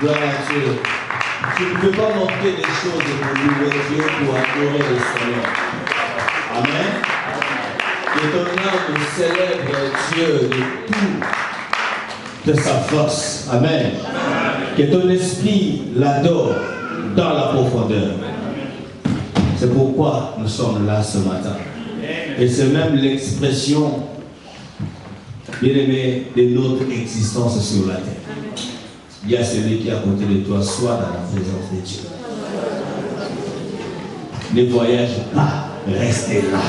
Gloire à Dieu. Tu ne peux pas manquer des choses pour louer Dieu, pour adorer le Seigneur. Amen. Que ton âme célèbre Dieu de tout de sa force. Amen. Que ton esprit l'adore dans la profondeur. C'est pourquoi nous sommes là ce matin. Et c'est même l'expression, bien aimé, de notre existence sur la terre. Il y a celui qui est à côté de toi, soit dans la présence de Dieu. Ne voyage pas, restez là.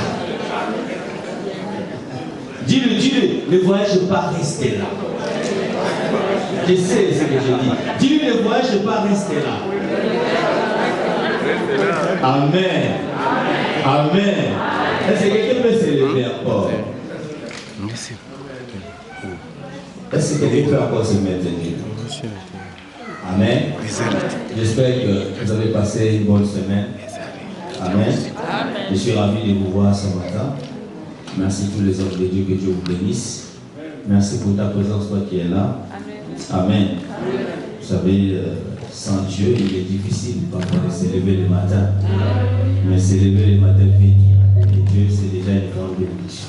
Dis-le, ne voyage pas, restez là. Je sais ce que je dis. Dis-lui, ne voyage pas, restez là. Amen. Amen. Est-ce que quelqu'un peut se lever encore? Est-ce que quelqu'un peut encore se maintenir? Amen. J'espère que vous avez passé une bonne semaine. Amen. Je suis ravi de vous voir ce matin. Merci tous les hommes de Dieu, que Dieu vous bénisse. Merci pour ta présence, toi qui es là. Amen. Vous savez, sans Dieu, il est difficile parfois de se lever le matin. Mais se lever le matin, venir et Dieu, c'est déjà une grande bénédiction.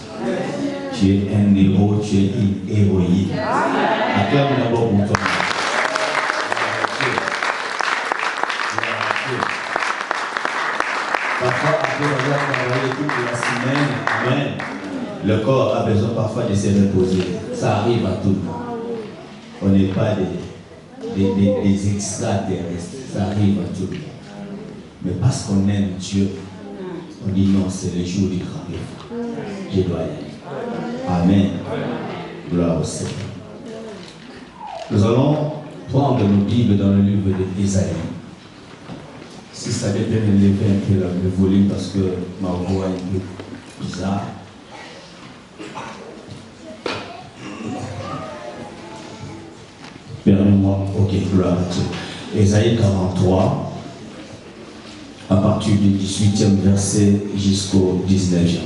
Tu es un héros, tu es une héroïne. Acclame d'abord pour toi. Parfois, après avoir travaillé toute la semaine, amen, le corps a besoin parfois de se reposer. Ça arrive à tout le monde. On n'est pas des extraterrestres. Ça arrive à tout le monde. Mais parce qu'on aime Dieu, on dit non, c'est le jour du rendez-vous. Je dois y aller. Amen. Gloire au Seigneur. Nous allons prendre nos Bibles dans le livre d'Ésaïe. Si ça dépend de lever un peu le volume parce que ma voix est un peu bizarre. Permets-moi, ok, gloire à Dieu. Ésaïe 43, à partir du 18e verset jusqu'au 19e.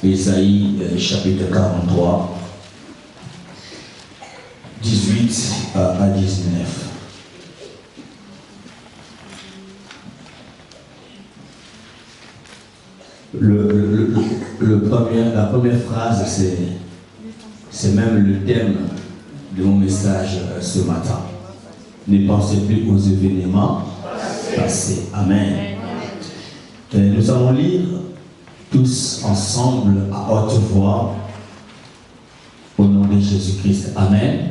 Ésaïe chapitre 43, 18 à 19. La première phrase, c'est même le thème de mon message ce matin. Ne pensez plus aux événements passés. Amen. Et nous allons lire tous ensemble à haute voix au nom de Jésus-Christ. Amen.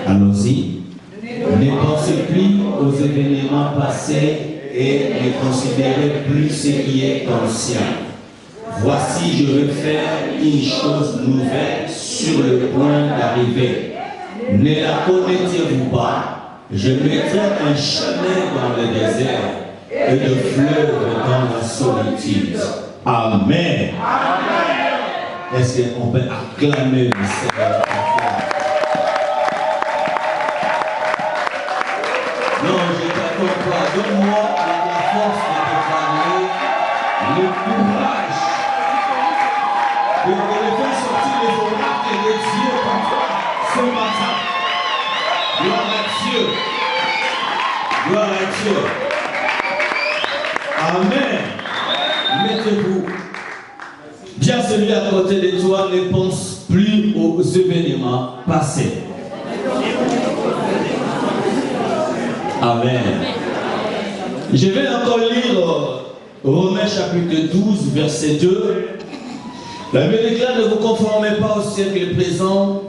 Allons-y. Ne pensez plus aux événements passés et ne considérez plus ce qui est ancien. Voici, je vais faire une chose nouvelle sur le point d'arriver. Ne la connaissez-vous pas? Je mettrai un chemin dans le désert et de fleuves dans la solitude. Amen. Amen. Est-ce qu'on peut acclamer le Seigneur? Non, je ne t'attends pas. Donne-moi la force de déclarer le courage de faire sortir les oracles de Dieu par toi ce matin. Gloire à Dieu. Gloire à Dieu. Amen. Mettez-vous. Bien celui à côté de toi, ne pense plus aux événements passés. Amen. Je vais encore lire Romains chapitre 12, verset 2. La Bible déclare: ne vous conformez pas au siècle présent,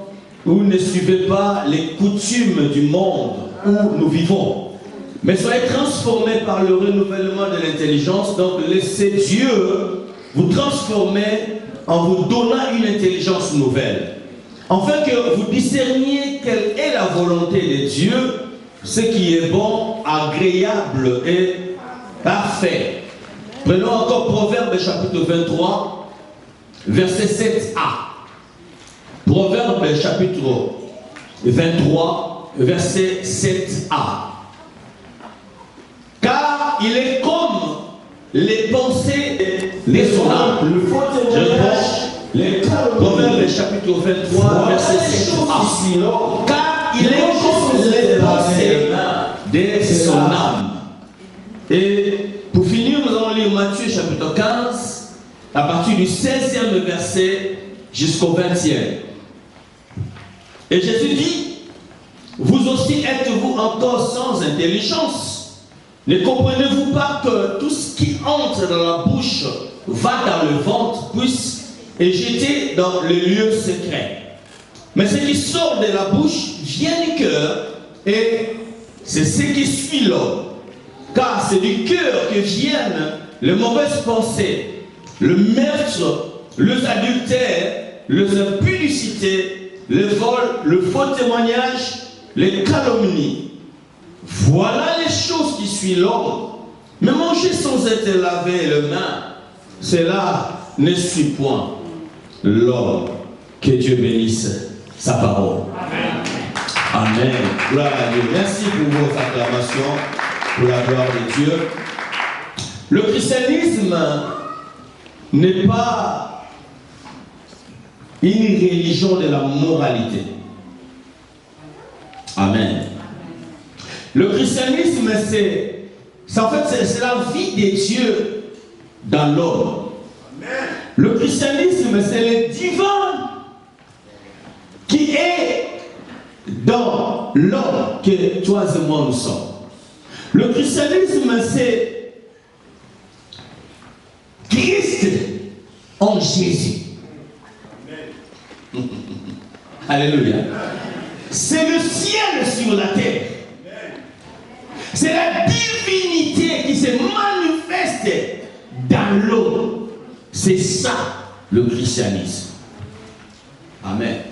ou ne suivez pas les coutumes du monde où nous vivons. Mais soyez transformés par le renouvellement de l'intelligence. Donc laissez Dieu vous transformer en vous donnant une intelligence nouvelle, afin que vous discerniez quelle est la volonté de Dieu, ce qui est bon, agréable et parfait. Prenons encore Proverbe chapitre 23, verset 7a. Proverbe chapitre 23, verset 7a. Car il est comme les pensées de son âme. Je prêche Proverbe chapitre 23, verset 7a. Car il est comme les pensées de son âme. Et pour finir, nous allons lire Matthieu chapitre 15, à partir du 16e verset jusqu'au 20e. Et Jésus dit, vous aussi êtes-vous encore sans intelligence? Ne comprenez-vous pas que tout ce qui entre dans la bouche va dans le ventre, puisse est jeté dans le lieu secret? Mais ce qui sort de la bouche vient du cœur, et c'est ce qui suit l'homme. Car c'est du cœur que viennent les mauvaises pensées, le meurtre, les adultères, les impudicités, le vol, le faux témoignage, les calomnies. Voilà les choses qui suivent l'homme. Mais manger sans être lavé les mains, cela ne suit point l'homme. Que Dieu bénisse sa parole. Amen. Amen. Gloire à Dieu. Merci pour vos acclamations, pour la gloire de Dieu. Le christianisme n'est pas une religion de la moralité. Amen. Le christianisme, c'est la vie de Dieu dans l'homme. Le christianisme, c'est le divin qui est dans l'homme que toi et moi nous sommes. Le christianisme, c'est Christ en Jésus. Alléluia. C'est le ciel sur la terre. C'est la divinité qui se manifeste dans l'homme. C'est ça le christianisme. Amen.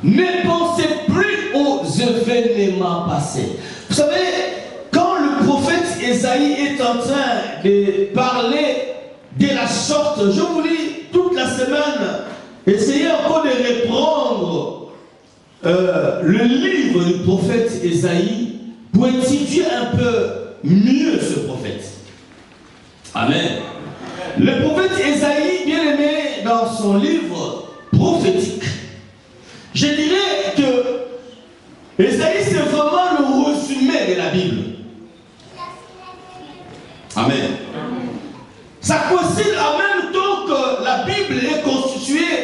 Ne pensez plus aux événements passés. Vous savez, quand le prophète Ésaïe est en train de parler de la sorte, je vous lis toute la semaine, essayez encore de reprendre le livre du prophète Ésaïe pour étudier un peu mieux ce prophète. Amen. Le prophète Ésaïe, bien aimé, dans son livre prophétique, je dirais que Ésaïe, c'est vraiment le résumé de la Bible. Amen. Ça coïncide en même temps que la Bible est constituée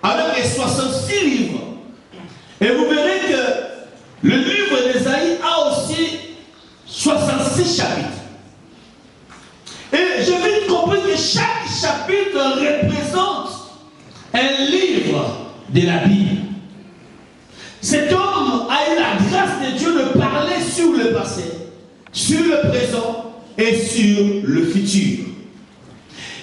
avec les 66 livres. Et vous verrez que le livre d'Ésaïe a aussi 66 chapitres. Et j'ai vite compris que chaque chapitre représente un livre de la Bible. Cet homme a eu la grâce de Dieu de parler sur le passé, sur le présent et sur le futur.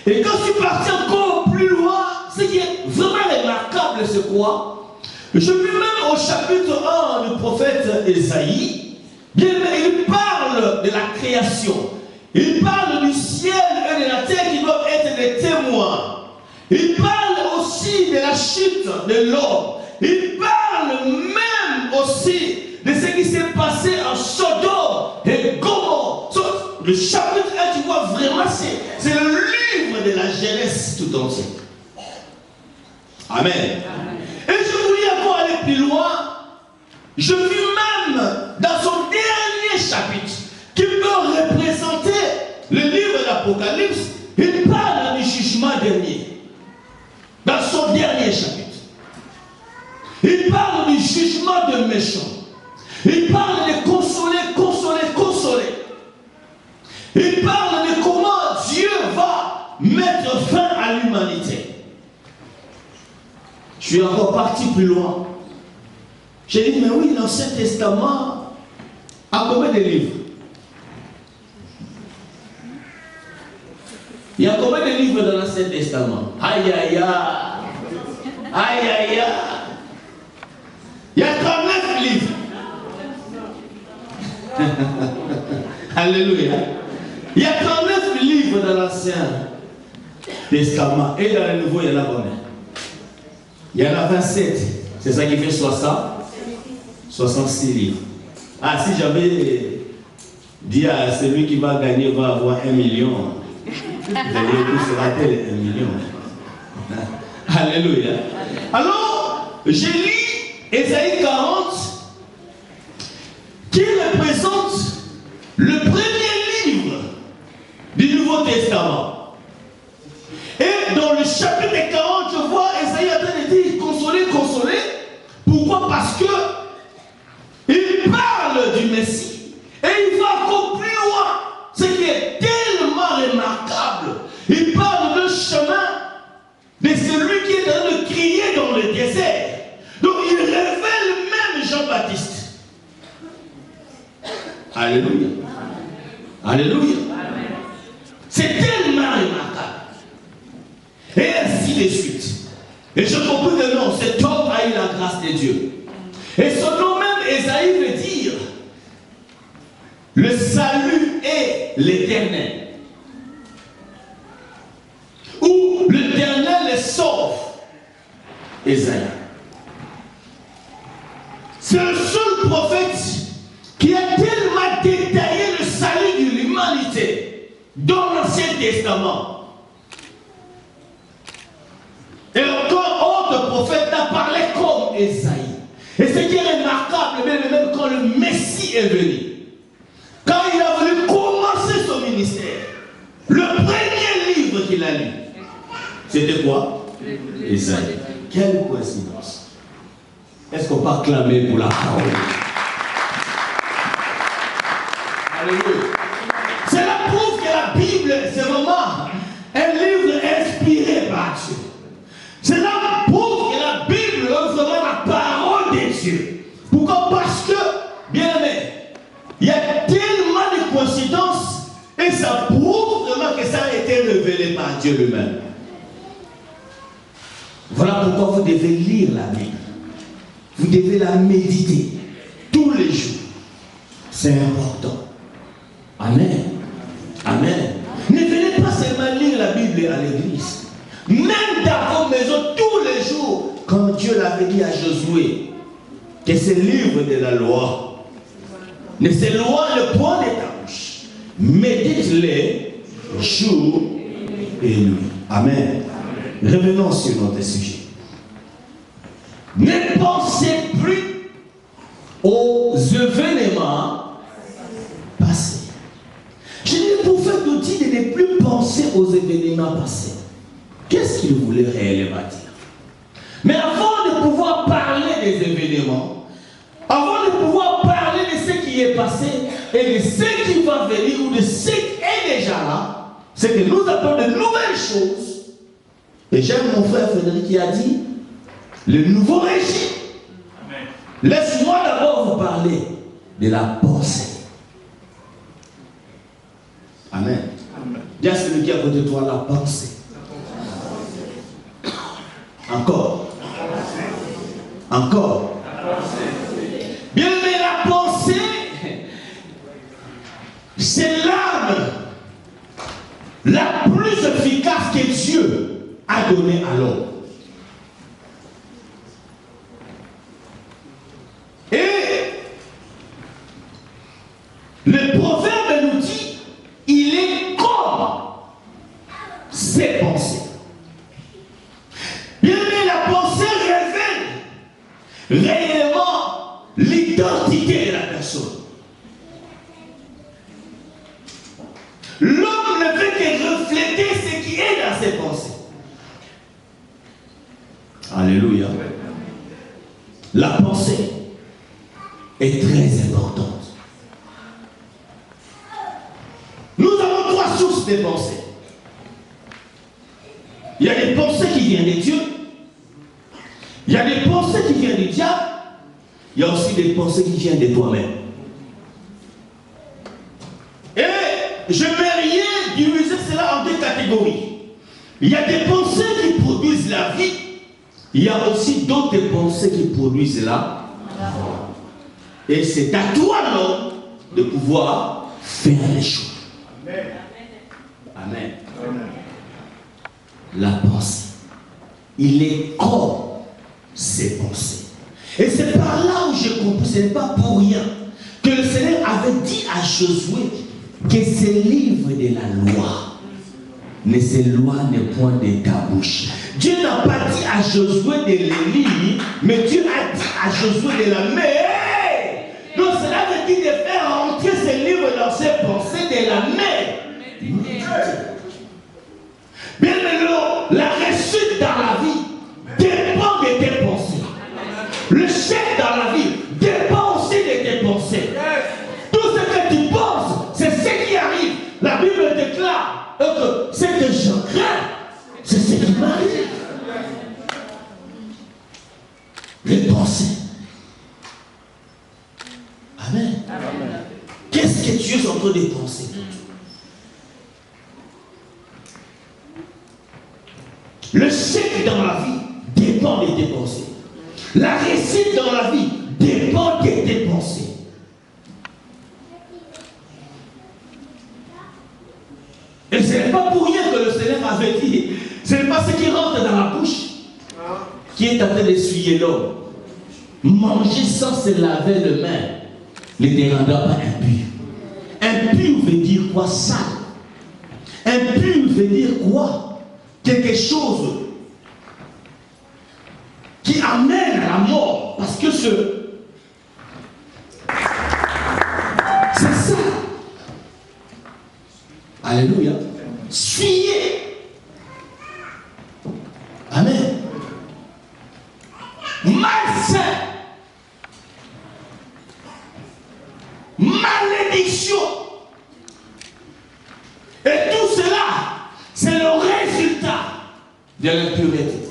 Et quand je suis parti encore plus loin, ce qui est vraiment remarquable, c'est quoi? Je vis même au chapitre 1 du prophète Ésaïe, bien, il parle de la création. Il parle du ciel et de la terre qui doivent être des témoins. Il parle aussi de la chute de l'homme. Il parle même aussi de ce qui s'est passé en Sodome et Gomorrhe. Le chapitre 1, tu vois vraiment, c'est le livre de la Genèse tout entier. Amen. Et je voulais encore aller plus loin. Je vis même dans son dernier chapitre, qui peut représenter le livre d'Apocalypse, il parle du jugement dernier. Dans son dernier chapitre. Il parle du jugement de méchants. Il parle de consoler, consoler, consoler. Il parle de comment Dieu va mettre fin à l'humanité. Je suis encore parti plus loin. J'ai dit, mais oui, l'Ancien Testament a combien de livres? Il y a combien de livres dans l'Ancien Testament? Aïe, aïe, aïe. Aïe, aïe, aïe. Il y a 39 livres. Alléluia. Il y a 39 livres dans l'Ancien Testament. Et dans le Nouveau, il y en a combien? Il y en a 27. C'est ça qui fait 66 livres. Ah, si j'avais dit à celui qui va gagner va avoir 1 million, vous allez tous rater 1 million. Alléluia. Alors, j'ai lu Ésaïe 40 qui représente le premier livre du Nouveau Testament. Et dans le chapitre 40, je vois Esaïe en train de dire consoler, consoler. Pourquoi? Parce que il parle du Messie et il va encore plus loin, ce qui est tellement remarquable. Il parle d'un chemin de celui qui est en train de crier dans le désert. Donc il révèle même Jean-Baptiste. Alléluia. Alléluia. C'est tellement remarquable. Et ainsi de suite. Et je comprends que non, cet homme a eu la grâce de Dieu. Et son nom même, Esaïe, veut dire le salut est l'Éternel. Ou l'Éternel sauve. Esaïe. C'est le seul prophète qui a tellement détaillé le salut de l'humanité dans l'Ancien Testament. Et encore autre prophète n'a parlé comme Esaïe. Et ce qui est remarquable, même quand le Messie est venu, quand il a voulu commencer son ministère, le premier livre qu'il a lu, c'était quoi? Esaïe. Quelle coïncidence. Est-ce qu'on peut acclamer pour la parole? Alléluia. C'est la preuve que la Bible, c'est vraiment un livre inspiré par Dieu. C'est la preuve que la Bible est vraiment la parole de Dieu. Pourquoi? Parce que, bien aimé, il y a tellement de coïncidences et ça prouve vraiment que ça a été révélé par Dieu lui-même. Voilà pourquoi vous devez lire la Bible. Vous devez la méditer tous les jours. C'est important. Amen. Amen. Ne venez pas seulement lire la Bible à l'église. Même dans vos maisons, tous les jours, comme Dieu l'avait dit à Josué, que ce livre de la loi ne s'éloigne point de ta bouche. Médite-les jour et nuit. Amen. Revenons sur notre sujet. Ne pensez plus aux événements passés. Je dis, le prophète nous dit de ne plus penser aux événements passés. Qu'est-ce qu'il voulait réellement dire? Mais avant de pouvoir parler des événements, avant de pouvoir parler de ce qui est passé et de ce qui va venir ou de ce qui est déjà là, c'est que nous appelons de nouvelles choses. Et j'aime mon frère Frédéric qui a dit le nouveau régime. Laisse-moi d'abord vous parler de la pensée. Amen. Dis à celui qui est à côté de toi la pensée. Encore. Encore. Bien aimé, la pensée, c'est l'arme la plus efficace que Dieu a donnée à l'homme. Et le proverbe nous dit, il est comme ses pensées. Bien aimé, la pensée révèle réellement l'identité de la personne. L'homme ne fait que refléter ce qui est dans ses pensées. Alléluia. La pensée est très importante. Nous avons trois sources de pensées. Il y a des pensées qui viennent de Dieu. Il y a des pensées qui viennent du diable. Il y a aussi des pensées qui viennent de toi-même. Et j'aimerais diviser cela en deux catégories. Il y a des pensées qui produisent la vie. Il y a aussi d'autres pensées qui produisent la mort. Et c'est à toi, l'homme, de pouvoir faire les choses. Amen. Amen. Amen. La pensée. Il est comme ses pensées. Et c'est par là où j'ai compris, ce n'est pas pour rien que le Seigneur avait dit à Josué que ce livre de la loi ne s'éloigne point de ta bouche. Dieu n'a pas dit à Josué de le lire, mais Dieu a dit à Josué de la mettre. Donc cela veut dire de faire rentrer ce livre vivre dans ses pensées de la méditer. Bien maintenant, la réussite dans la vie dépend de tes pensées. Le chef dans la vie dépend aussi de tes pensées. Tout ce que tu penses, c'est ce qui arrive. La Bible déclare que ce que je crains, c'est ce qui m'arrive. Les pensées. Amen. Qu'est-ce que tu es en train de penser? Le chef dans la vie dépend de tes pensées. La réussite dans la vie dépend de tes pensées. Et ce n'est pas pour rien que le Seigneur avait dit, ce n'est pas ce qui rentre dans la bouche qui est en train d'essuyer l'homme. Manger sans se laver les mains ne te rendra pas impur. Impur veut dire quoi? Sale. Impur veut dire quoi? Quelque chose qui amène à la mort. Parce que c'est ça. Alléluia. Fuyez. Amen. Malsain. Malédiction. Et tout cela, c'est le résultat de l'impureté.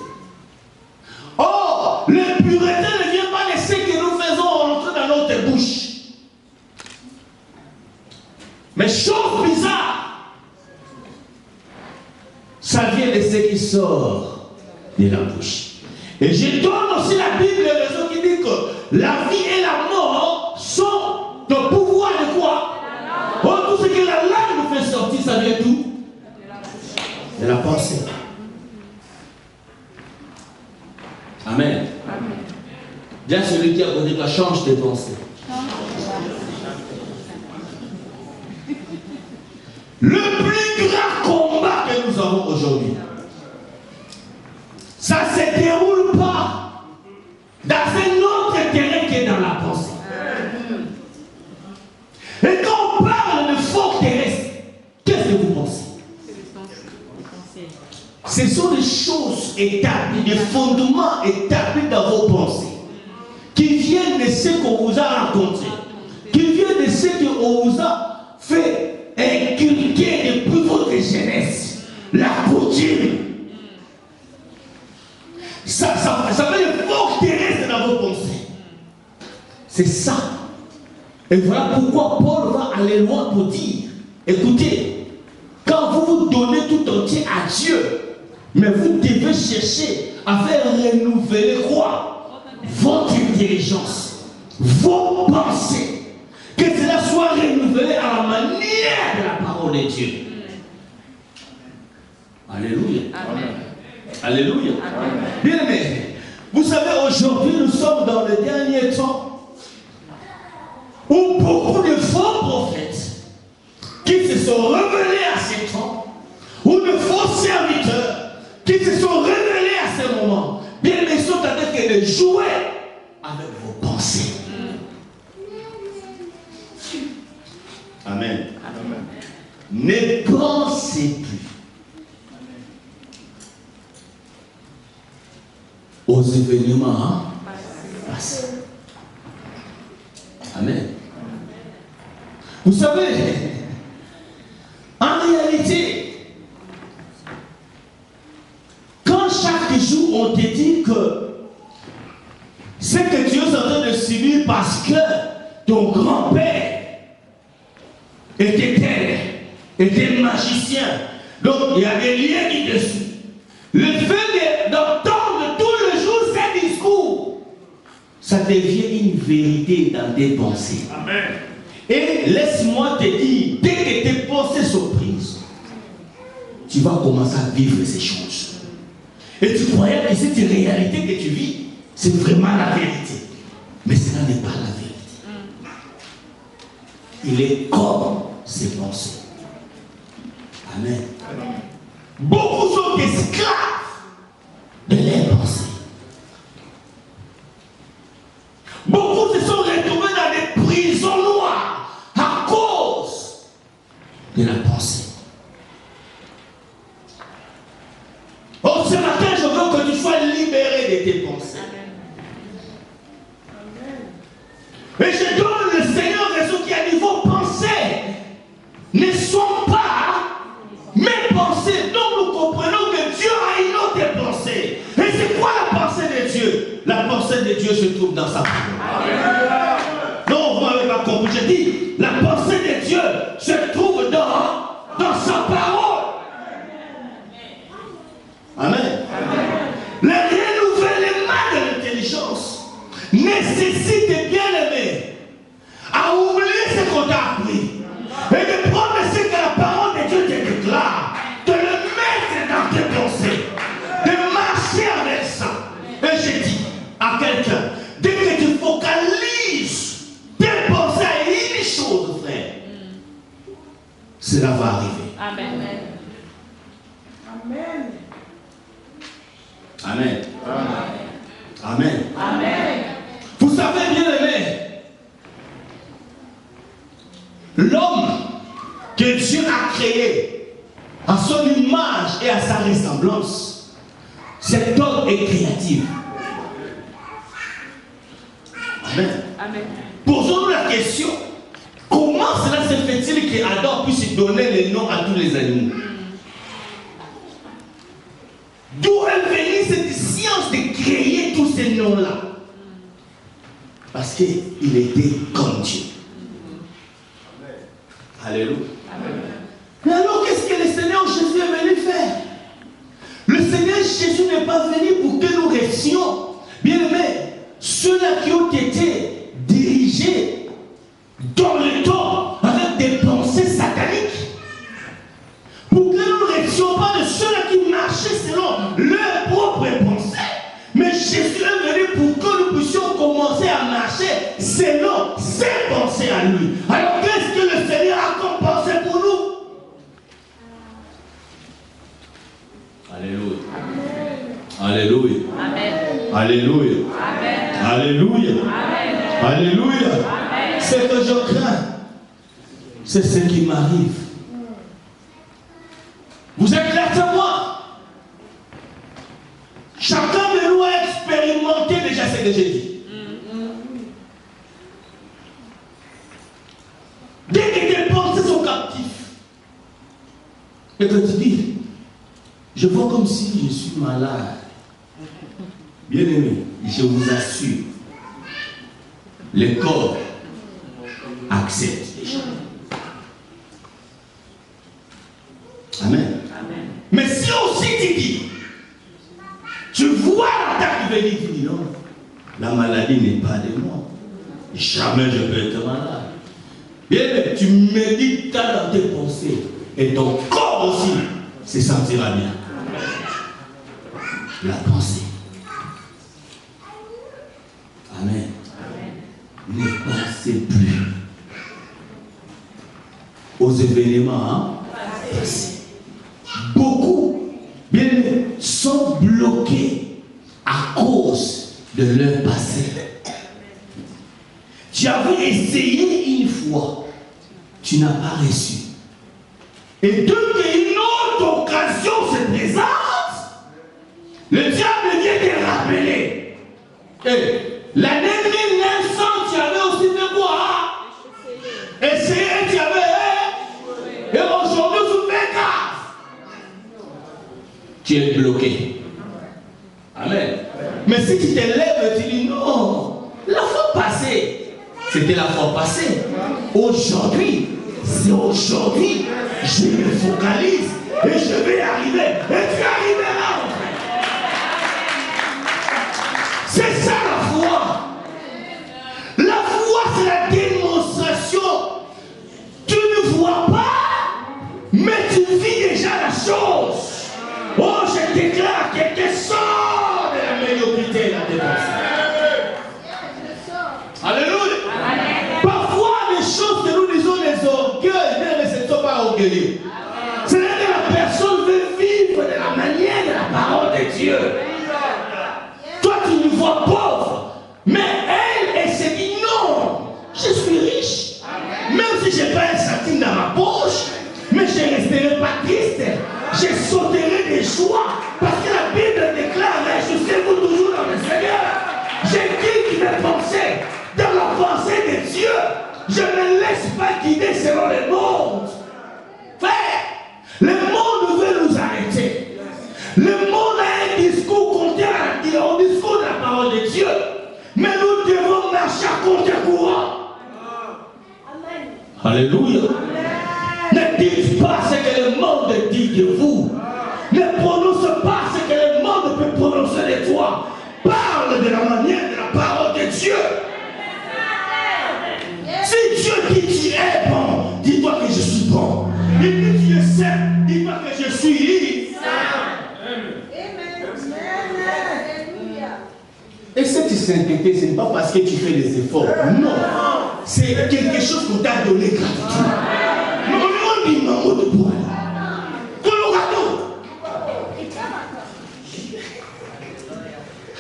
Or, l'impureté ne vient pas de ce que nous faisons rentrer dans notre bouche. Mais chose bizarre, ça vient de ce qui sort de la bouche. Et je donne aussi la Bible de raison qui dit que la vie et la mort sont au pouvoir de quoi? Oh, tout ce que la langue nous fait sortir, ça vient d'où? De la pensée. Amen. Dis à celui qui a posé toi, change tes pensées. Le plus grand combat que nous avons aujourd'hui, ça ne se déroule pas dans un autre terrain qui est dans la pensée. Et quand on parle de forteresse, qu'est-ce que vous pensez? Ce sont des choses établies, des fondements établis dans vos pensées, qui viennent de ce qu'on vous a raconté, qui viennent de ce qu'on vous a fait inculquer depuis votre jeunesse, la coutume. Ça fait une forteresse dans vos pensées. C'est ça. Et voilà pourquoi Paul va aller loin pour dire, écoutez, quand vous vous donnez tout entier à Dieu, mais vous devez chercher à faire renouveler quoi? Votre intelligence, vos pensées, que cela soit renouvelé à la manière de la parole de Dieu. Alléluia. Amen. Alléluia. Bien aimé, vous savez, aujourd'hui nous sommes dans le dernier temps où beaucoup de faux prophètes qui se sont révélés à ces temps, ou de faux serviteurs qui se sont révélés à ce moment, bien ils sont en train de jouer avec vos pensées. Amen. Amen. Ne pensez plus aux événements passés. Amen. Vous savez, en réalité, quand chaque jour on te dit que ce que tu es en train de subir parce que ton grand-père était tel, était magicien, donc il y a des liens qui te suivent. Le fait d'entendre tout le jour ces discours, ça devient une vérité dans tes pensées. Amen. Et laisse-moi te dire, dès que tes pensées sont prises, tu vas commencer à vivre ces choses. Et tu croyais que cette réalité que tu vis, c'est vraiment la vérité. Mais cela n'est pas la vérité. Il est comme ses pensées. Amen. Amen. Beaucoup sont esclaves de leurs pensées. Beaucoup se sont retrouvés dans des prisons noires à cause mes pensées. Donc nous comprenons que Dieu a une autre pensée. Et c'est quoi la pensée de Dieu? La pensée de Dieu se trouve dans sa parole. Non, vous m'avez pas compris. Je dis, la pensée de Dieu se trouve dans sa parole. Amen. Le renouvellement de l'intelligence nécessite, bien aimé, à oublier ce qu'on t'a appris et de prendre ce que la parole de Dieu te déclare, de le mettre dans tes pensées, de marcher avec ça. Et je dis à quelqu'un, dès que tu focalises tes pensées à une chose, frère, cela va arriver. Amen. Amen. Amen. Amen. Amen. Vous savez, bien aimé, l'homme que Dieu a créé à son image et à sa ressemblance, cet homme est créatif. Amen. Amen. Posons-nous la question, comment cela se fait-il qu'Adam puisse donner les noms à tous les animaux? D'où est venue cette science de créer tous ces noms-là? Parce qu'il était comme Dieu. Alléluia. Mais alors, qu'est-ce que le Seigneur Jésus est venu faire? Le Seigneur Jésus n'est pas venu pour que nous restions, bien aimés, ceux-là qui ont été dirigés dans le temps avec des pensées sataniques. Pour que nous ne restions pas de ceux-là qui marchaient selon leurs propres pensées. Mais Jésus est venu pour que nous puissions commencer à marcher selon ses pensées à lui. Alors qu'est-ce que le Seigneur a comme pensée pour nous? Alléluia. Alléluia. Amen. Alléluia. Amen. Alléluia. Amen. Alléluia. Amen. Ce que je crains, c'est ce qui m'arrive. Vous êtes là de moi. Chacun de nous a expérimenté déjà ce que j'ai dit. Dès que tes pensées sont captives, et que tu dis, je vois comme si je suis malade. Bien aimé, je vous assure, le corps accepte déjà. Amen. Amen. Mais si aussi tu dis, tu vois l'attaque venir, tu dis non, la maladie n'est pas de moi. Jamais je peux être malade. Bien, mais tu médites dans tes pensées et ton corps aussi se sentira bien. La pensée. Amen. Ne pensez plus aux événements passés. Beaucoup, bien, sont bloqués à cause de leur passé. Tu avais essayé une fois, tu n'as pas reçu. Et dès qu'une autre occasion se présente, le diable vient te rappeler. Et l'année 1900, tu avais aussi fait quoi? Essayé, tu avais. Et aujourd'hui, tu fais grâce. Tu es bloqué. Amen. Mais si tu te lèves, tu dis non, la fois passée, c'était la fois passée. Aujourd'hui, c'est aujourd'hui. Je me focalise et je vais arriver. Et tu arriveras. C'est ça la foi. La foi, c'est la démonstration. Tu ne vois pas, mais tu vis déjà la chose. Oh, je déclare quelque chose de la médiocrité et la dépense. Alléluia. Parfois, les choses que nous disons, les orgueils, mais ce ne sont pas orgueilleux. Ce n'est que la parle de la manière de la parole de Dieu. Si Dieu dit tu es bon, dis-toi que je suis bon. Il dit tu es saint, dis-toi que je suis saint. Et cette sainteté, ce n'est pas parce que tu fais des efforts. Non. C'est quelque chose qu'on t'a donné gratuitement. Non, dit maman de toi. Colorado.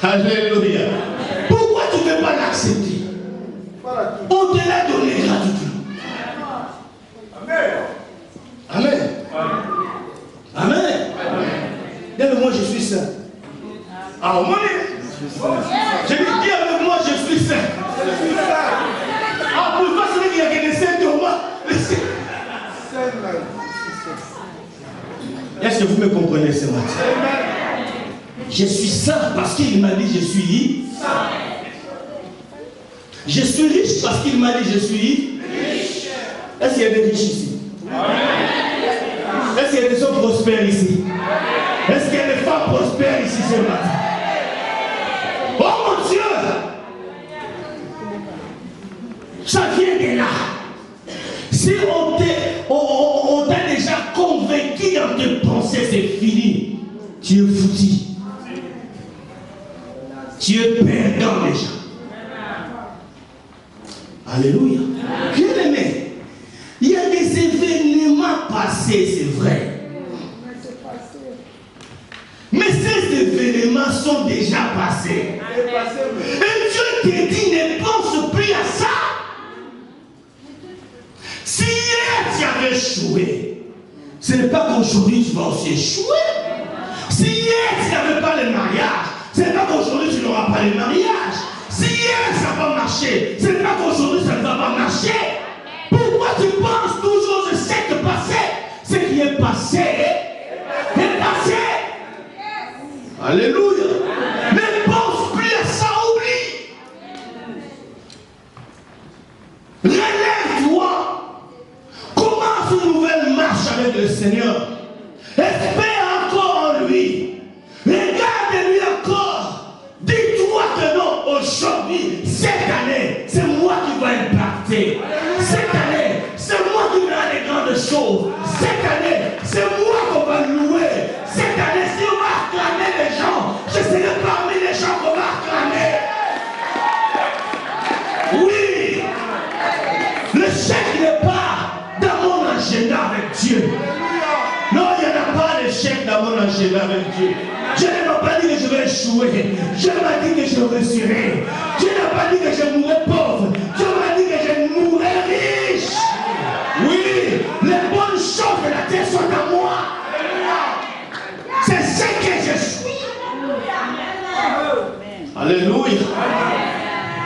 Alléluia. Pourquoi tu ne veux pas l'accepter? On te l'a donné gratuitement. Amen. Amen. Amen. Moi je suis saint. Ah, moi, je dis, dis avec moi, je suis saint. Ah, pour pas celui qui a gagné saint de moi. Est-ce que vous me comprenez ce matin? Je suis saint parce qu'il m'a dit je suis saint. Je suis riche parce qu'il m'a dit je suis riche. Est-ce qu'il y a des riches ici? Est-ce qu'il y a des hommes prospères ici? Est-ce qu'il y a des femmes prospères ici ce matin? Oh mon Dieu! Ça vient de là. Si on t'a déjà convaincu dans tes pensées, c'est fini. Tu es foutu. Tu es perdant déjà. Alléluia. Bien aimé, il y a des événements passés, c'est vrai. Mais ces événements sont déjà passés. Et Dieu te dit, ne pense plus à ça. Si hier tu avais échoué, ce n'est pas qu'aujourd'hui tu vas aussi échouer. Si hier tu n'avais pas le mariage, ce n'est pas qu'aujourd'hui tu n'auras pas le mariage. Si hier ça va marcher, ce n'est pas qu'aujourd'hui ça ne va pas marcher. Pourquoi tu penses toujours je sais que passé? Ce qui est passé est passé. Alléluia. Ne pense plus à ça, oublie. Relève-toi. Commence une nouvelle marche avec le Seigneur. Espère encore en lui. Regarde-lui encore. Dis-toi que non, aujourd'hui, cette année, c'est moi qui vais impacter. Cette année, c'est moi qui vais faire les grandes choses. Cette année, c'est moi qu'on va louer. Cette année, si on va acclamer les gens, je serai parmi les gens qu'on va acclamer. Oui, le chèque n'est pas dans mon agenda avec Dieu. Non, il n'y en a pas de chèque dans mon agenda avec Dieu. Dieu ne m'a pas dit que je vais échouer. Dieu m'a dit que je réussirai. Dieu n'a pas dit que je mourrai pauvre. Dieu m'a dit que je mourrai riche. Oui, les bonnes choses de la terre sont à moi. C'est ce que je suis. Alléluia.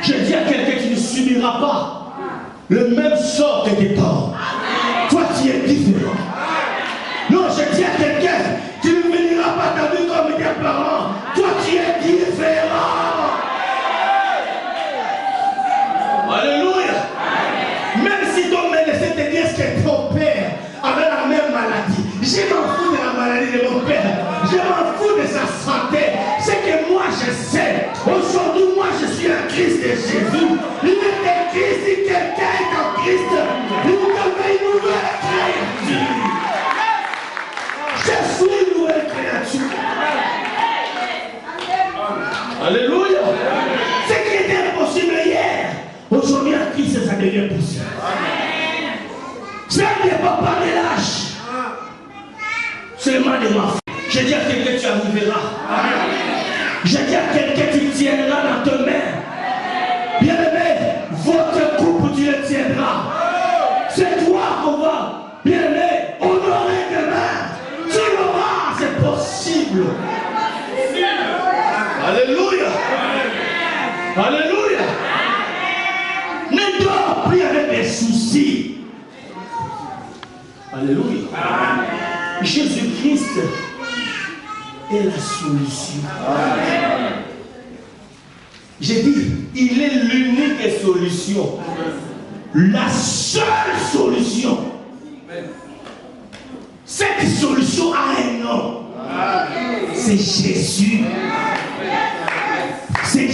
Je dis à quelqu'un qui ne subira pas le même sort que tes parents. Toi, tu es différent. Non, je dis à quelqu'un, tu ne finiras pas ta vie comme tes parents. Toi, tu es différent. Alléluia. Même si ton médecin te dit que ton père avait la même maladie, je m'en fous de la maladie de mon père. Je m'en fous de sa santé. C'est que moi, je sais. Aujourd'hui, moi, je suis un Christ de Jésus. Il est Christ. Si quelqu'un est en Christ, il devient une nouvelle créature. Je suis une nouvelle créature. Alléluia. Ce qui était impossible hier, aujourd'hui en Christ, ça devient possible. Ça n'est pas par de l'âge. Seulement de ma foi. Je dis à quelqu'un, tu arriveras. Je dis à quelqu'un, tu tiendras dans tes mains. Bien aimé, votre couple, tu le tiendras. C'est toi qu'on va, bien aimé, honorer demain. Tu l'auras, c'est possible. Alléluia. Alléluia. Ne dors plus avec des soucis. Alléluia. Jésus-Christ est la solution. J'ai dit, il est l'unique solution. La seule solution. Cette solution a un nom. C'est Jésus. C'est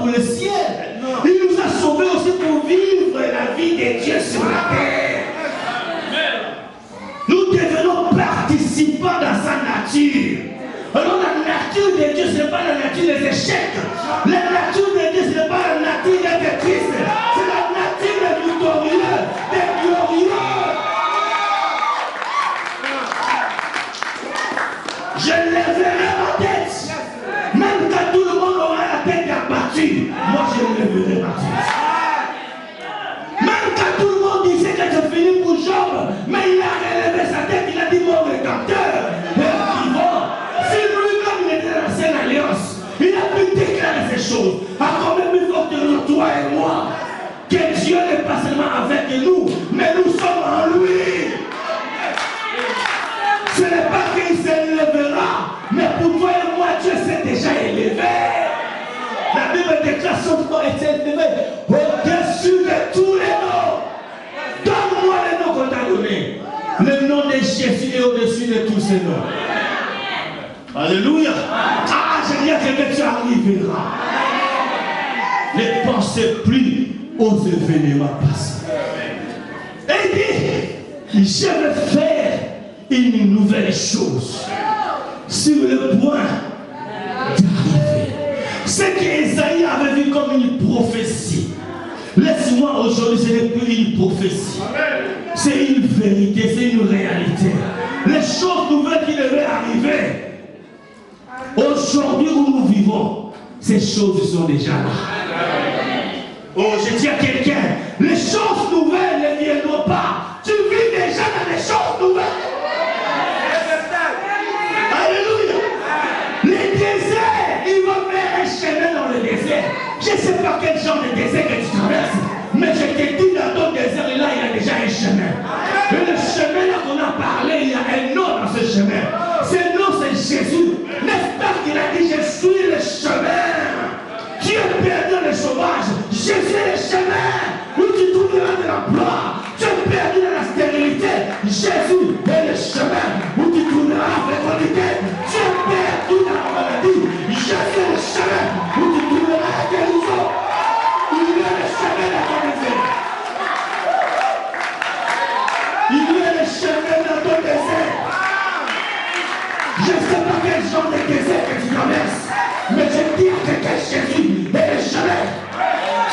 pour le ciel. Il nous a sauvés aussi pour vivre la vie de Dieu sur la terre. Nous devenons participants dans sa nature. Alors la nature de Dieu, ce n'est pas la nature des échecs. La nature de Dieu, ce n'est pas la nature des tristes. C'est la nature des victorieux, des glorieux. Je lèverai ma tête. Même quand tout le monde aura la tête abattue, moi je lèverai ma tête. Même quand tout le monde disait que c'est fini pour Job, mais il a relevé sa tête, il a dit mon rédempteur est vivant. Si lui-même il était dans la Sainte Alliance, il a pu déclarer ces choses. À combien plus fort que nous, toi et moi, que Dieu n'est pas seulement avec nous, mais nous sommes en lui. Ce n'est pas qu'il s'élèvera, mais pour toi et moi, Dieu s'est déjà élevé. La Bible déclare son nom est élevé au-dessus de tous les noms. Donne-moi les noms qu'on t'a donnés. Le nom de Jésus est au-dessus de tous ces noms. Alléluia. Ah, je dis à quelqu'un, tu arriveras. Ne pensez plus aux événements passés. Et il dit, je vais faire une nouvelle chose sur le point d'arriver. Ce qu'Ésaïe avait vu comme une prophétie, laisse-moi aujourd'hui, ce n'est plus une prophétie, c'est une vérité, c'est une réalité. Les choses nouvelles qui devaient arriver aujourd'hui où nous vivons, ces choses sont déjà là. Oh, je dis à quelqu'un, les choses nouvelles ne viendront pas. Tu vis déjà dans les choses nouvelles. Alléluia. Les déserts, ils vont faire un chemin dans le désert. Je ne sais pas quel genre de désert que tu traverses, mais je te dis dans ton désert, là, il y a déjà un chemin. Et le chemin là qu'on a parlé, il y a un nom dans ce chemin. Ce nom, c'est Jésus. N'est-ce pas qu'il a dit, je suis le chemin. Tu es perdu dans le sauvage. Jésus est le chemin où tu trouveras de l'emploi. Tu es perdu dans la stérilité. Jésus est le chemin où tu trouveras la fécondité. Tu es perdu dans la maladie. Jésus est le chemin où tu trouveras la guérison. Il est le chemin dans ton désert. Il est le chemin dans ton désert. Je ne sais pas quel genre de désert que tu traverses, mais je dis à quelqu'un, Jésus est le chemin.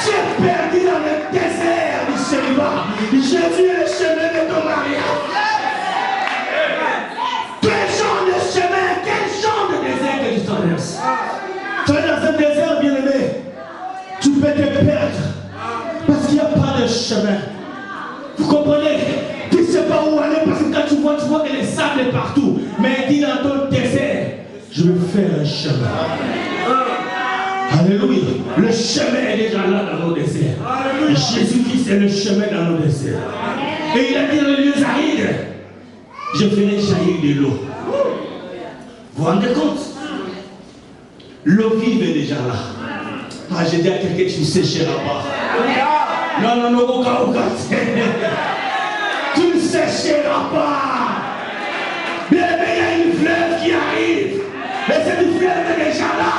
Tu es perdu dans le désert du célibat. Jésus est le chemin de ton mariage. Quel genre de chemin, quel genre de désert que tu traverses? Tu es dans un désert, bien-aimé. Tu peux te perdre parce qu'il n'y a pas de chemin. Vous comprenez? Tu ne sais pas où aller parce que quand tu vois que les sables est partout. Mais il dit dans ton désert, je vais faire un chemin. Alléluia. Le chemin est déjà là dans nos déserts. Jésus-Christ est le chemin dans nos déserts. Et il a dit dans les lieux arides, je ferai jaillir de l'eau. Vous vous rendez compte? L'eau vive est déjà là. Ah, j'ai dit à quelqu'un, tu ne sécheras pas. Non, aucun. Tu ne sécheras pas. Bien, il y a une fleuve qui arrive. Et cette fleuve est déjà là.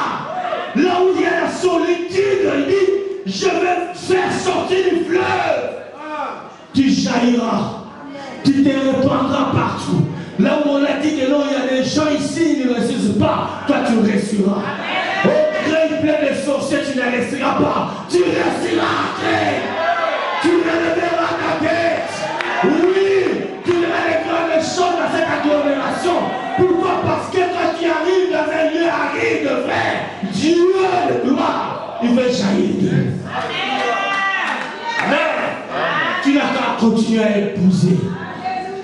Là où il y a la solitude, il dit, je vais faire sortir du fleuve. Tu jailliras. Tu te répandras partout. Là où on a dit que non, il y a des gens ici, ils ne ressuscitent pas. Toi, tu resteras. Au gré plein de sorciers, tu ne resteras pas. Tu resteras. Tu relèveras ta tête. Oui, tu verras les grandes choses dans cette agglomération. Pourquoi? Parce que quand tu arrives dans un lieu aride de vrai, Dieu de gloire, il veut jaillir de lui. Amen. Tu n'as qu'à continuer à épouser.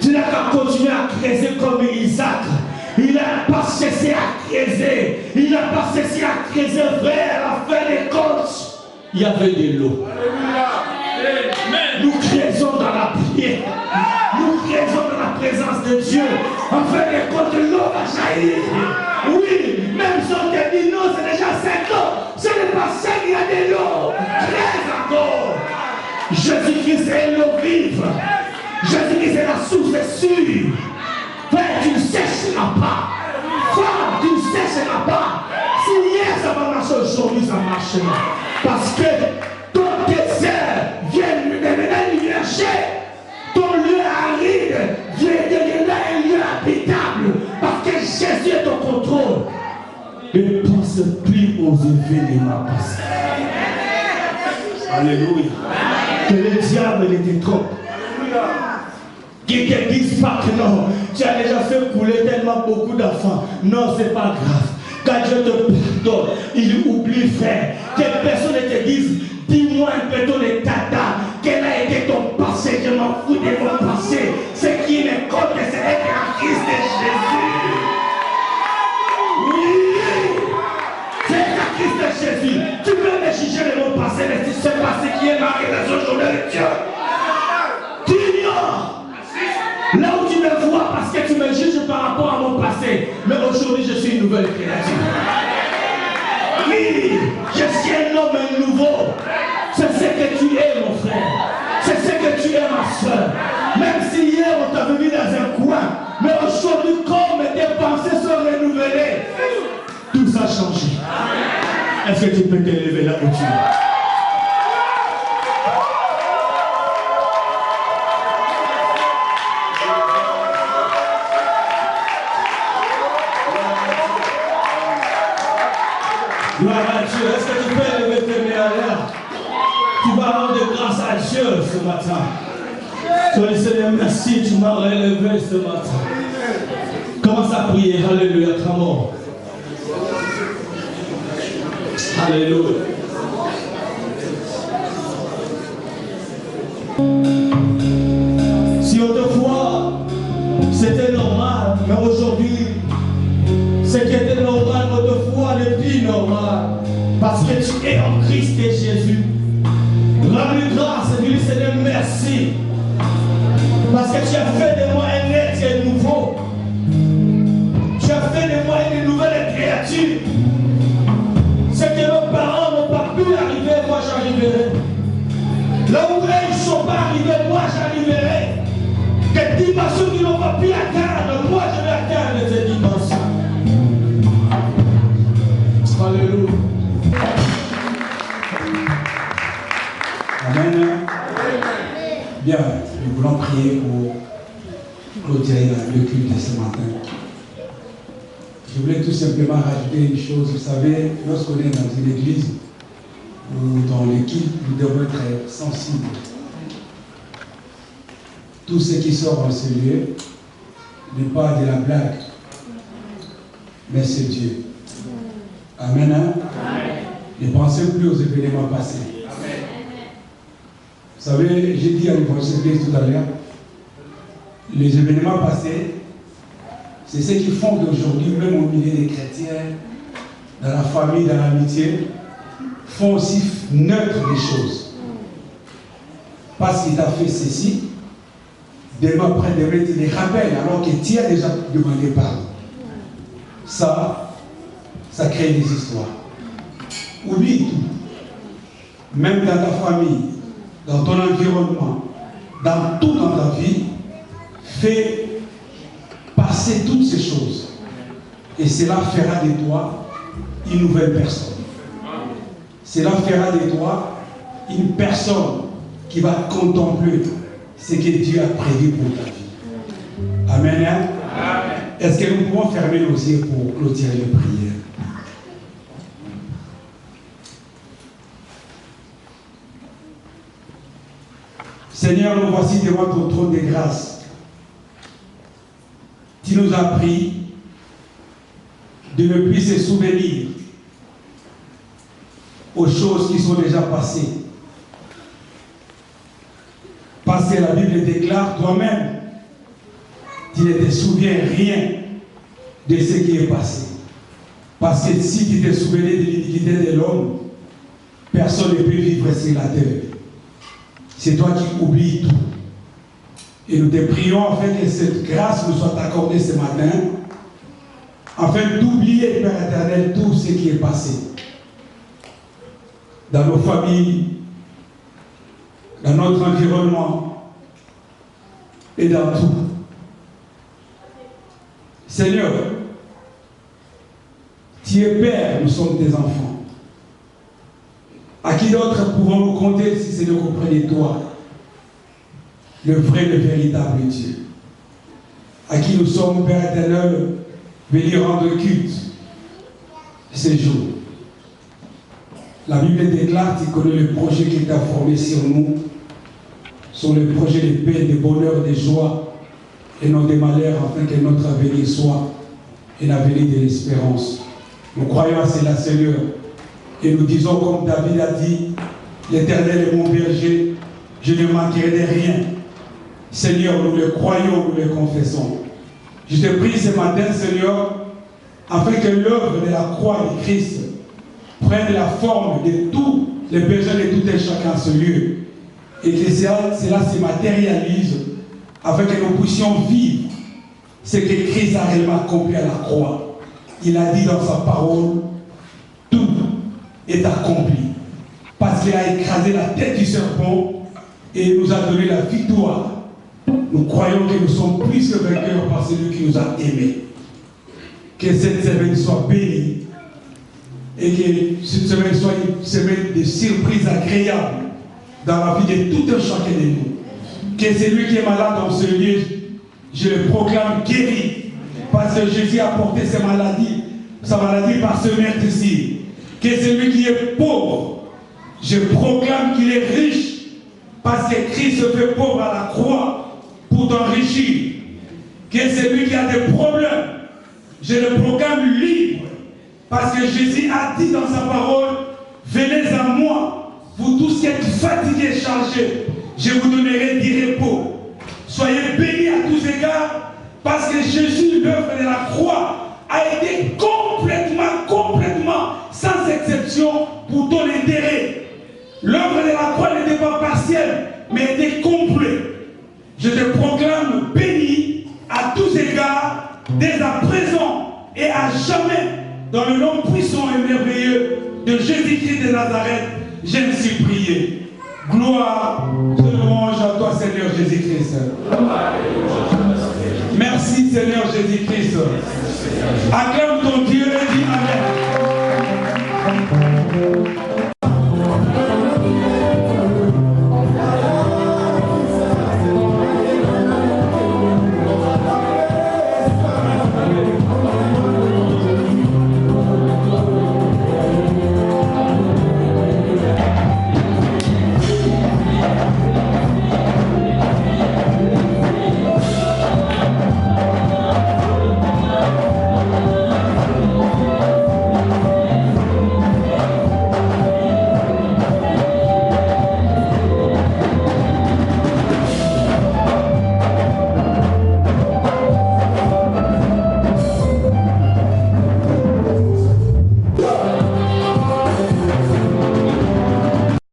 Tu n'as qu'à continuer à creuser comme Isaac. Il n'a pas cessé à creuser. Il n'a pas cessé à creuser vers la fin des comptes. Il y avait de l'eau. Nous creusons dans la prière. Nous creusons dans la présence de Dieu. En fin de compte, l'eau va jaillir. Oui, même si on te dit non, c'est déjà 5 ans. Ce n'est pas 5, il y a de l'eau. Creuse encore. Jésus-Christ est l'eau vive. Jésus-Christ est la source sûre. Frère, tu ne sécheras pas. Femme, tu ne sécheras pas. Si hier ça va marcher, aujourd'hui ça marchera. Parce que ton désert vient devenir chercher. Ton lieu aride vient devenir un lieu habitable. Parce que Jésus est au contrôle. Ne pense plus aux événements passés. Alléluia. Que le diable ne te trompe. Qui te disent pas que non, tu as déjà fait couler tellement beaucoup d'enfants. Non, c'est pas grave. Quand Dieu te pardonne, il oublie, frère. Que personne ne te dise, dis-moi un peu ton état d'âme. Quel a été ton passé? Je m'en fous de mon passé. Ce qui me compte, c'est d'être en Christ de Jésus. Oui, c'est en Christ de Jésus. Tu peux me juger de mon passé, mais tu ne sais pas ce qui est ma relation de Dieu. Tu ignores. Là où tu me vois parce que tu me juges par rapport à mon passé. Mais aujourd'hui, je suis une nouvelle créature. Oui, je suis un homme nouveau. C'est ce que tu es, mon frère. C'est ce que tu es, ma soeur. Même si hier, on t'a vu dans un coin. Mais aujourd'hui, comme tes pensées sont renouvelées, tout ça a changé. Est-ce que tu peux t'élever là où tu es? Gloire à Dieu. Est-ce que tu peux lever tes mains à l'air? Tu vas rendre grâce à Dieu ce matin. Sois le Seigneur, merci, tu m'as relevé ce matin. Commence à prier. Alléluia, comment? Alléluia. Si autrefois c'était normal, mais aujourd'hui, ce qui était normal autrefois n'est plus normal. Parce que tu es en Christ et Jésus. Rends-lui grâce et dis-lui Seigneur merci. Parce que tu as fait de moi un être nouveau. Tu as fait de moi une nouvelle créature. Ce que nos parents n'ont pas pu arriver, moi j'arriverai. Là où ils ne sont pas arrivés, moi j'arriverai. Des dimensions qu'ils n'ont pas pu atteindre, moi je vais atteindre ces dimensions. Alléluia. Amen. Bien, nous voulons prier pour clôturer le culte de ce matin. Je voulais tout simplement rajouter une chose. Vous savez, lorsqu'on est dans une église ou dans l'équipe, nous devons être sensibles. Tout ce qui sort en ce lieu n'est pas de la blague, mais c'est Dieu. Amen. Amen. Ne pensez plus aux événements passés. Amen. Vous savez, j'ai dit à l'évangile tout à l'heure, les événements passés, c'est ce qui font d'aujourd'hui, même au milieu des chrétiens, dans la famille, dans l'amitié, font aussi neutre les choses. Parce qu'il t'a fait ceci, demain après demain, tu les rappelles alors que tu as déjà demandé pardon. Ça crée des histoires. Oublie tout. Même dans ta famille, dans ton environnement, dans tout dans ta vie, fais passer toutes ces choses. Et cela fera de toi une nouvelle personne. Cela fera de toi une personne qui va contempler ce que Dieu a prévu pour ta vie. Amen. Amen. Est-ce que nous pouvons fermer nos yeux pour clôturer les prières? Seigneur, nous voici devant ton trône de grâce. Tu nous as pris de ne plus se souvenir aux choses qui sont déjà passées. Parce que la Bible déclare toi-même, tu ne te souviens rien de ce qui est passé. Parce que si tu te souvenais de l'iniquité de l'homme, personne ne peut vivre sur la terre. C'est toi qui oublies tout. Et nous te prions afin que cette grâce nous soit accordée ce matin, afin d'oublier, Père éternel, tout ce qui est passé. Dans nos familles, dans notre environnement et dans tout. Seigneur, tu es Père, nous sommes tes enfants. À qui d'autre pouvons-nous compter si ce n'est auprès de toi, le vrai, le véritable Dieu, à qui nous sommes, Père éternel, venus rendre culte ces jours. La Bible déclare, tu connais le projet qui t'a formé sur nous, sont les projets de paix, de bonheur, de joie, et non des malheurs, afin que notre avenir soit un avenir de l'espérance. Nous croyons à cela, Seigneur, et nous disons comme David a dit, l'Éternel est mon berger, je ne manquerai de rien. Seigneur, nous le croyons, nous le confessons. Je te prie ce matin, Seigneur, afin que l'œuvre de la croix de Christ prenne la forme de tous les besoins de tout et chacun ce lieu, et que cela se matérialise afin que nous puissions vivre ce que Christ a réellement accompli à la croix. Il a dit dans sa parole, tout est accompli, parce qu'il a écrasé la tête du serpent et nous a donné la victoire. Nous croyons que nous sommes plus que vainqueurs par celui qui nous a aimés. Que cette semaine soit bénie et que cette semaine soit une semaine de surprises agréables dans la vie de tout un chacun de nous. Que celui qui est malade dans ce lieu, je le proclame guéri, parce que Jésus a porté sa maladie par ce meurtre-ci. Que celui qui est pauvre, je proclame qu'il est riche, parce que Christ se fait pauvre à la croix pour t'enrichir. Que celui qui a des problèmes, je le proclame libre, parce que Jésus a dit dans sa parole, venez à moi, vous tous qui êtes fatigués et chargés, je vous donnerai du repos. Soyez bénis à tous égards, parce que Jésus, l'œuvre de la croix, a été complètement, sans exception, pour ton intérêt. L'œuvre de la croix n'était pas partielle, mais était complète. Je te proclame béni à tous égards, dès à présent et à jamais, dans le nom puissant et merveilleux de Jésus-Christ de Nazareth, j'ai ainsi prié. Gloire, louange à toi, Seigneur Jésus-Christ. Merci, Seigneur Jésus-Christ. Acclame ton Dieu et dis Amen.